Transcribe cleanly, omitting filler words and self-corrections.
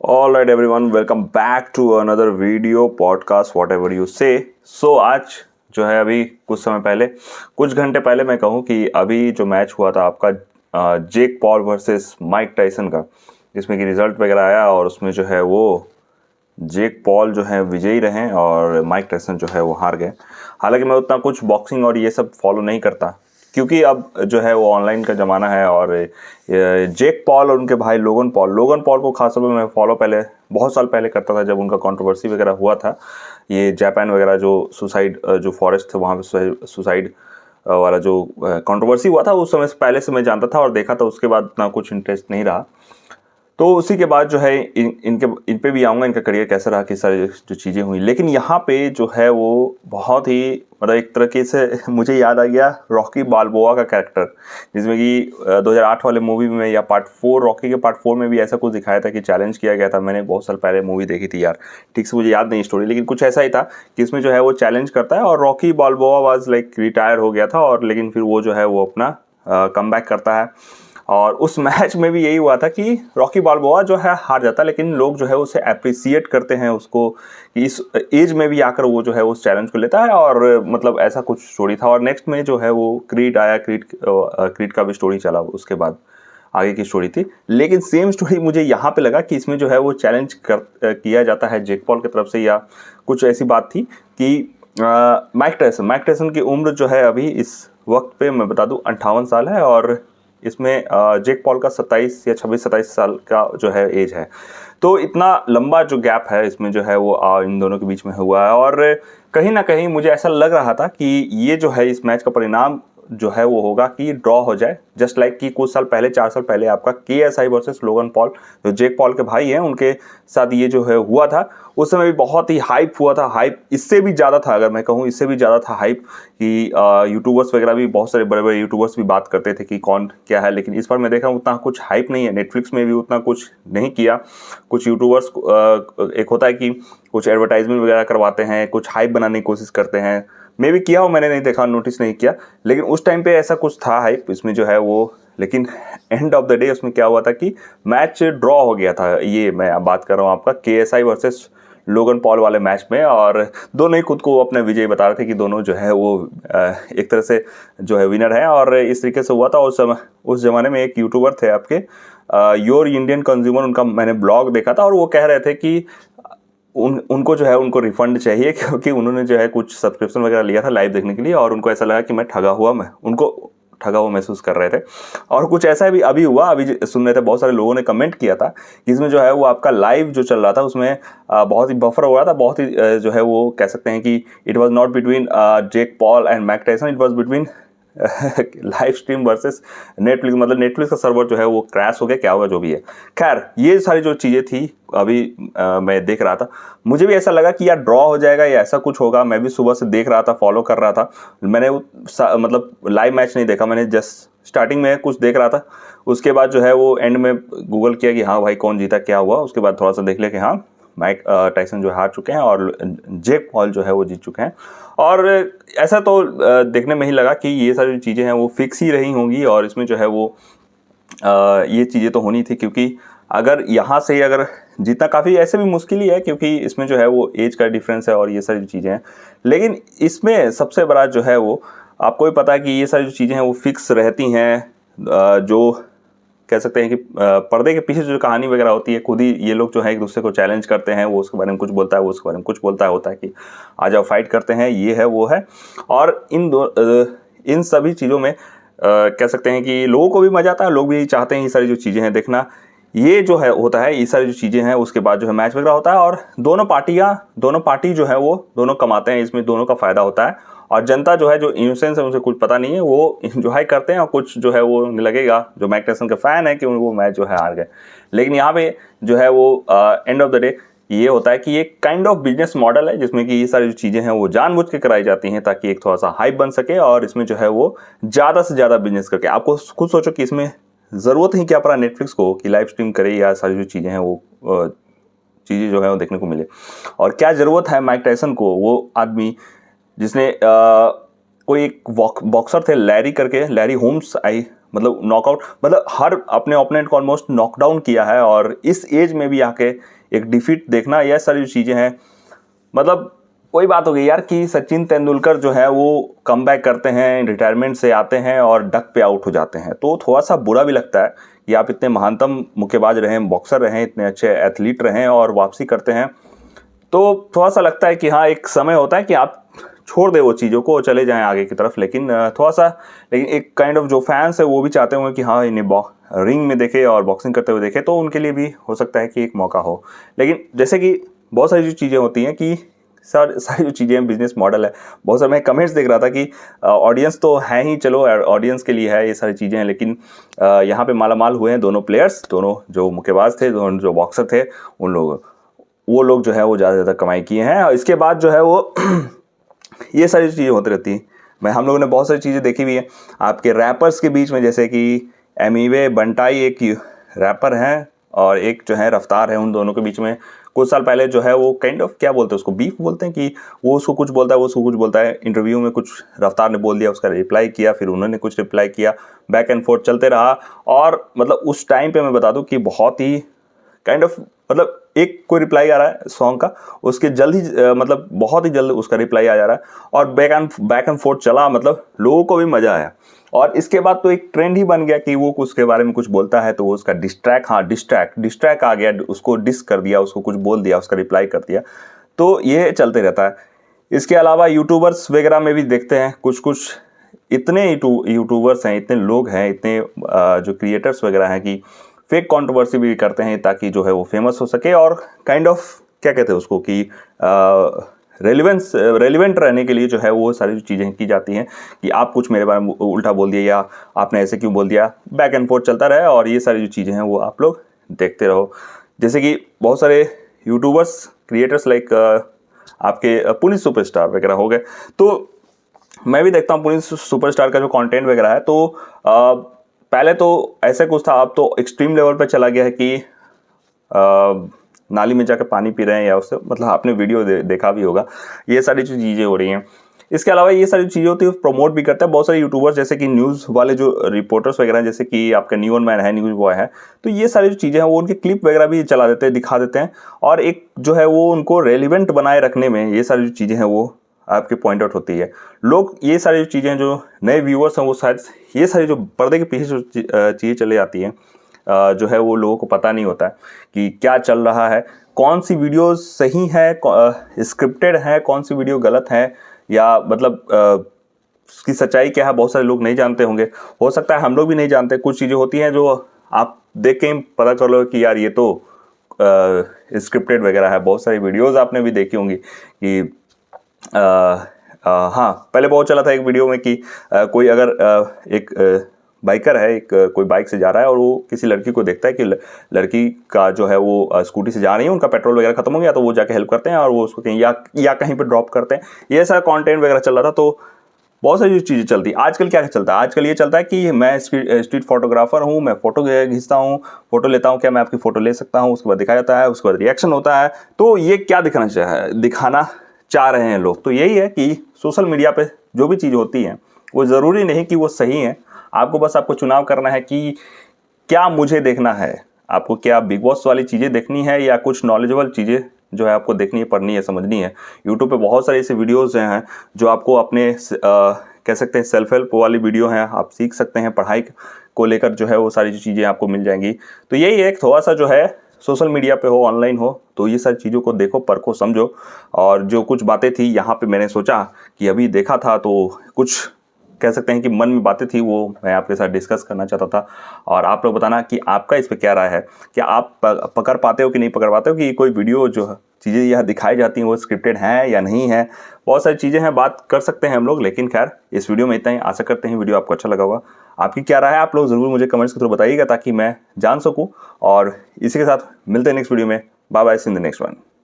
All right, everyone, welcome back to another video podcast, whatever you say. So आज जो है अभी कुछ घंटे पहले मैं कहूँ कि अभी जो मैच हुआ था आपका Jake Paul versus Mike Tyson का, जिसमें कि रिजल्ट वगैरह आया और उसमें जो है वो जेक पॉल जो है विजयी रहे और माइक टाइसन जो है वो हार गए। हालांकि मैं उतना कुछ बॉक्सिंग और ये सब फॉलो नहीं करता क्योंकि अब जो है वो ऑनलाइन का ज़माना है। और जेक पॉल और उनके भाई लोगन पॉल को खास तौर पर मैं फॉलो पहले बहुत साल पहले करता था, जब उनका कंट्रोवर्सी वगैरह हुआ था, ये जापान वगैरह जो सुसाइड जो फॉरेस्ट थे वहाँ पे सुसाइड वाला जो कंट्रोवर्सी हुआ था, उस समय से पहले से मैं जानता था और देखा था। उसके बाद इतना कुछ इंटरेस्ट नहीं रहा। तो उसी के बाद जो है इन पे भी आऊँगा, इनका करियर कैसा रहा, किस सारी जो चीज़ें हुई। लेकिन यहाँ पे जो है वो बहुत ही मतलब एक तरीके से मुझे याद आ गया रॉकी बाल्बोआ का कैरेक्टर, जिसमें कि 2008 वाले मूवी में या पार्ट 4 रॉकी के पार्ट 4 में भी ऐसा कुछ दिखाया था कि चैलेंज किया गया था। मैंने बहुत साल पहले मूवी देखी थी यार, ठीक से मुझे याद नहीं स्टोरी, लेकिन कुछ ऐसा ही था कि इसमें जो है वो चैलेंज करता है और रॉकी बाल्बोआ वाज लाइक रिटायर हो गया था, और लेकिन फिर वो जो है वो अपना कमबैक करता है। और उस मैच में भी यही हुआ था कि रॉकी बाल्बोआ जो है हार जाता है, लेकिन लोग जो है उसे अप्रिसिएट करते हैं उसको कि इस एज में भी आकर वो जो है उस चैलेंज को लेता है। और मतलब ऐसा कुछ स्टोरी था। और नेक्स्ट में जो है वो क्रीड आया, क्रीड का भी स्टोरी चला, उसके बाद आगे की स्टोरी थी। लेकिन सेम स्टोरी मुझे यहाँ पे लगा कि इसमें जो है वो चैलेंज किया जाता है जेक पॉल की तरफ से, या कुछ ऐसी बात थी कि माइक टायसन की उम्र जो है अभी इस वक्त पे मैं बता दूं 58 साल है, और इसमें जेक पॉल का 27 या 26-27 साल का जो है एज है। तो इतना लंबा जो गैप है इसमें जो है वो इन दोनों के बीच में हुआ है। और कहीं ना कहीं मुझे ऐसा लग रहा था कि ये जो है इस मैच का परिणाम जो है वो होगा कि ड्रॉ हो जाए, जस्ट लाइक कि कुछ साल पहले 4 साल पहले आपका KSI वर्सेस लोगन पॉल, जो जेक पॉल के भाई हैं, उनके साथ ये जो है हुआ था। उस समय भी बहुत ही हाइप हुआ था, हाइप इससे भी ज़्यादा था, अगर मैं कहूँ इससे भी ज़्यादा था हाइप कि यूट्यूबर्स वगैरह भी, बहुत सारे बड़े बड़े यूट्यूबर्स भी बात करते थे कि कौन क्या है। लेकिन इस बार मैं देखा उतना कुछ हाइप नहीं है, नेटफ्लिक्स में भी उतना कुछ नहीं किया। कुछ यूट्यूबर्स एक होता है कि कुछ एडवर्टाइजमेंट वगैरह करवाते हैं, कुछ हाइप बनाने की कोशिश करते हैं। मैं भी किया हो, मैंने नहीं देखा, नोटिस नहीं किया, लेकिन उस टाइम पे ऐसा कुछ था हाइप इसमें जो है वो। लेकिन एंड ऑफ द डे उसमें क्या हुआ था कि मैच ड्रॉ हो गया था। ये मैं अब बात कर रहा हूँ आपका KSI वर्सेस लोगन पॉल वाले मैच में, और दोनों ही खुद को अपने विजयी बता रहे थे कि दोनों जो है वो एक तरह से जो है विनर है। और इस तरीके से हुआ था। उस ज़माने में एक यूट्यूबर थे आपके योर इंडियन कंज्यूमर, उनका मैंने ब्लॉग देखा था, और वो कह रहे थे कि उनको जो है उनको रिफंड चाहिए, क्योंकि उन्होंने जो है कुछ सब्सक्रिप्शन वगैरह लिया था लाइव देखने के लिए, और उनको ऐसा लगा कि मैं उनको ठगा हुआ महसूस कर रहे थे। और कुछ ऐसा भी अभी हुआ, अभी सुन रहे थे, बहुत सारे लोगों ने कमेंट किया था कि इसमें जो है वो आपका लाइव जो चल रहा था उसमें बहुत ही बफर हो रहा था, बहुत ही जो है वो कह सकते हैं कि it was not between Jake Paul and Mike Tyson, it was between live stream versus Netflix. मतलब नेटफ्लिक्स का सर्वर जो है वो क्रैश हो गया, क्या होगा जो भी है। खैर, ये सारी जो चीज़ें थी अभी मैं देख रहा था, मुझे भी ऐसा लगा कि यार ड्रॉ हो जाएगा या ऐसा कुछ होगा। मैं भी सुबह से देख रहा था, फॉलो कर रहा था। मैंने मतलब लाइव मैच नहीं देखा, मैंने जस्ट स्टार्टिंग में कुछ देख रहा था। उसके बाद जो है वो एंड में गूगल किया कि हाँ भाई कौन जीता, क्या हुआ। उसके बाद थोड़ा सा देख लिया कि हाँ माइक टायसन जो हार चुके हैं और जेक पॉल जो है वो जीत चुके हैं। और ऐसा तो देखने में ही लगा कि ये सारी चीज़ें हैं वो फिक्स ही रही होंगी, और इसमें जो है वो ये चीज़ें तो होनी थी, क्योंकि अगर यहाँ से अगर जीतना काफ़ी ऐसे भी मुश्किल ही है, क्योंकि इसमें जो है वो एज का डिफरेंस है और ये सारी चीज़ें हैं। लेकिन इसमें सबसे बड़ा जो है वो आपको भी पता है कि ये सारी जो चीज़ें हैं वो फिक्स रहती हैं। जो कह सकते हैं कि पर्दे के पीछे जो कहानी वगैरह होती है, खुद ही ये लोग जो है एक दूसरे को चैलेंज करते हैं, वो उसके बारे में कुछ बोलता है, वो उसके बारे में कुछ बोलता है, होता है कि आ जाओ फाइट करते हैं, ये है वो है। और इन सभी चीज़ों में कह सकते हैं कि लोगों को भी मजा आता है, लोग भी चाहते हैं ये सारी जो चीज़ें हैं देखना। ये जो है होता है, ये सारी जो चीज़ें हैं, उसके बाद जो है मैच वगैरह होता है, और दोनों पार्टी जो है वो दोनों कमाते हैं, इसमें दोनों का फ़ायदा होता है। और जनता जो है, जो इनोसेंस है, उनसे कुछ पता नहीं है, वो इंजॉय करते हैं, और कुछ जो है वो लगेगा जो माइक टायसन के फ़ैन है कि वो मैच जो है हार गए। लेकिन यहाँ पे जो है वो एंड ऑफ द डे ये होता है कि ये काइंड ऑफ बिजनेस मॉडल है, जिसमें कि ये सारी जो चीज़ें हैं वो जानबूझ के कराई जाती हैं ताकि एक थोड़ा सा हाइप बन सके, और इसमें जो है वो ज़्यादा से ज़्यादा बिजनेस करके। आपको खुद सोचो कि इसमें ज़रूरत ही क्या पड़ा नेटफ्लिक्स को कि लाइव स्ट्रीम करे या सारी जो चीज़ें हैं वो चीज़ें जो है वो देखने को मिले। और क्या ज़रूरत है माइक टायसन को, वो आदमी जिसने कोई एक बॉक्सर थे लैरी करके, लैरी होम्स, आई मतलब नॉकआउट, मतलब हर अपने ओपोनेंट को ऑलमोस्ट नॉकडाउन किया है, और इस एज में भी आके एक डिफीट देखना, यह सारी चीज़ें हैं। मतलब वही बात हो गई यार कि सचिन तेंदुलकर जो है वो कमबैक करते हैं, रिटायरमेंट से आते हैं और डक पे आउट हो जाते हैं, तो थोड़ा सा बुरा भी लगता है कि आप इतने महानतम मुक्केबाज रहे, बॉक्सर रहे, इतने अच्छे एथलीट रहे और वापसी करते हैं। तो थोड़ा सा लगता है कि हाँ, एक समय होता है कि आप छोड़ दे वो चीज़ों को, चले जाएं आगे की तरफ, लेकिन थोड़ा सा, लेकिन एक काइंड ऑफ जो फैंस है वो भी चाहते होंगे कि हाँ, इन्हें रिंग में देखे और बॉक्सिंग करते हुए देखे, तो उनके लिए भी हो सकता है कि एक मौका हो। लेकिन जैसे कि बहुत सारी जो चीज़ें होती हैं कि सारी जो चीज़ें बिजनेस मॉडल है, बहुत सारे मैं कमेंट्स देख रहा था कि ऑडियंस तो है ही, चलो ऑडियंस के लिए है ये सारी चीज़ें, लेकिन यहाँ पे मालामाल हुए हैं दोनों प्लेयर्स, दोनों जो मुक्केबाज थे, दोनों जो बॉक्सर थे, वो लोग जो है वो ज़्यादा से ज़्यादा कमाई किए हैं। और इसके बाद जो है वो ये सारी चीज़ें होती रहती हैं। हम लोगों ने बहुत सारी चीज़ें देखी हुई हैं आपके रैपर्स के बीच में, जैसे कि एमिवे बंटाई एक रैपर हैं और एक जो है रफ्तार है, उन दोनों के बीच में कुछ साल पहले जो है वो काइंड ऑफ क्या बोलते हैं उसको, बीफ बोलते हैं, कि वो उसको कुछ बोलता है, वो उसको कुछ बोलता है। इंटरव्यू में कुछ रफ्तार ने बोल दिया, उसका रिप्लाई किया, फिर उन्होंने कुछ रिप्लाई किया, बैक एंड फोर्थ चलते रहा। और मतलब उस टाइम पे मैं बता दूं कि बहुत ही काइंड ऑफ, मतलब एक कोई रिप्लाई आ रहा है सॉन्ग का, उसके जल्द ही मतलब बहुत ही जल्द उसका रिप्लाई आ जा रहा है, और बैक एंड फोर्थ चला, मतलब लोगों को भी मजा आया। और इसके बाद तो एक ट्रेंड ही बन गया कि वो उसके बारे में कुछ बोलता है तो वो उसका डिस्ट्रैक्ट आ गया, उसको डिस कर दिया, उसको कुछ बोल दिया, उसका रिप्लाई कर दिया, तो ये चलते रहता है। इसके अलावा यूट्यूबर्स वगैरह में भी देखते हैं कुछ इतने यूट्यूबर्स हैं, इतने लोग हैं, इतने जो क्रिएटर्स वगैरह हैं कि फेक कंट्रोवर्सी भी करते हैं ताकि जो है वो फेमस हो सके, और काइंड ऑफ क्या कहते हैं उसको कि रेलिवेंट रहने के लिए जो है वो सारी चीज़ें की जाती हैं कि आप कुछ मेरे बारे में उल्टा बोल दिया, या आपने ऐसे क्यों बोल दिया, बैक एंड फोर्थ चलता रहे, और ये सारी जो चीज़ें हैं वो आप लोग देखते रहो। जैसे कि बहुत सारे यूट्यूबर्स क्रिएटर्स लाइक आपके पुलिस सुपरस्टार वगैरह हो गए, तो मैं भी देखता हूँ पुलिस सुपरस्टार का जो कंटेंट वगैरह है, तो पहले तो ऐसा कुछ था, अब तो एक्सट्रीम लेवल पे चला गया है कि नाली में जाकर पानी पी रहे हैं, या उससे मतलब आपने वीडियो देखा भी होगा, ये सारी जो चीज़ें हो रही हैं। इसके अलावा ये सारी चीज़ें होती है, प्रमोट भी करता है बहुत सारे यूट्यूबर्स, जैसे कि न्यूज़ वाले जो रिपोर्टर्स वगैरह हैं, जैसे कि आपका न्यूज़ मैन है, न्यूज़ बॉय है, तो ये सारी जो चीज़ें हैं वो उनके क्लिप वगैरह भी चला देते हैं, दिखा देते हैं, और एक जो है वो उनको रेलिवेंट बनाए रखने में ये सारी जो चीज़ें हैं वो आपके पॉइंट आउट होती है। लोग ये सारी चीज़ें, जो नए व्यूअर्स हैं वो शायद ये सारी जो पर्दे के पीछे जो चीज़ें चली जाती हैं, जो है वो लोगों को पता नहीं होता है कि क्या चल रहा है, कौन सी वीडियो सही है, स्क्रिप्टेड है, कौन सी वीडियो गलत है, या मतलब उसकी सच्चाई क्या है, बहुत सारे लोग नहीं जानते होंगे, हो सकता है हम लोग भी नहीं जानते। कुछ चीज़ें होती हैं जो आप देख के ही पता कर लो कि यार ये तो स्क्रिप्टेड वगैरह है। बहुत सारी वीडियोज़ आपने भी देखी होंगी कि हाँ, पहले बहुत चला था एक वीडियो में कि कोई अगर एक बाइकर है, एक कोई बाइक से जा रहा है और वो किसी लड़की को देखता है कि लड़की का जो है वो स्कूटी से जा रही है, उनका पेट्रोल वगैरह खत्म हो गया, तो वो जाके हेल्प करते हैं और वो उसको कहीं या कहीं पे ड्रॉप करते हैं। ये सारा कंटेंट वगैरह चल रहा था, तो बहुत सारी चीज़ें चलती है। आजकल क्या चलता है, आजकल ये चलता है कि मैं स्ट्रीट फोटोग्राफर हूँ, मैं फ़ोटो खींचता हूँ, फ़ोटो लेता हूँ, क्या मैं आपकी फ़ोटो ले सकता हूँ, उसके बाद दिखाया जाता है, उसके बाद रिएक्शन होता है। तो ये क्या दिखाना चाह रहे हैं लोग, तो यही है कि सोशल मीडिया पे जो भी चीज़ होती है वो ज़रूरी नहीं कि वो सही है। आपको चुनाव करना है कि क्या मुझे देखना है, आपको क्या बिग बॉस वाली चीज़ें देखनी है या कुछ नॉलेजेबल चीज़ें जो है आपको देखनी है, पढ़नी है, समझनी है। यूट्यूब पे बहुत सारे ऐसे वीडियोज़ हैं जो आपको अपने कह सकते हैं सेल्फ हेल्प वाली वीडियो हैं, आप सीख सकते हैं, पढ़ाई को लेकर जो है वो सारी चीज़ें आपको मिल जाएंगी। तो यही है, थोड़ा सा जो है सोशल मीडिया पे हो, ऑनलाइन हो, तो ये सारी चीज़ों को देखो, परखो, समझो। और जो कुछ बातें थी यहाँ पे मैंने सोचा कि अभी देखा था तो कुछ कह सकते हैं कि मन में बातें थी, वो मैं आपके साथ डिस्कस करना चाहता था। और आप लोग बताना कि आपका इस पे क्या राय है, क्या आप पकड़ पाते हो कि नहीं पकड़ पाते हो कि कोई वीडियो जो चीज़ें यहाँ दिखाई जाती हैं वो स्क्रिप्टेड हैं या नहीं है। बहुत सारी चीज़ें हैं, बात कर सकते हैं हम लोग, लेकिन खैर इस वीडियो में इतना ही। आशा करते हैं वीडियो आपको अच्छा लगा होगा। आपकी क्या राय है आप लोग ज़रूर मुझे कमेंट्स के थ्रू बताइएगा ताकि मैं जान सकूँ। और इसी के साथ मिलते हैं नेक्स्ट वीडियो में। Bye bye, see in the next one.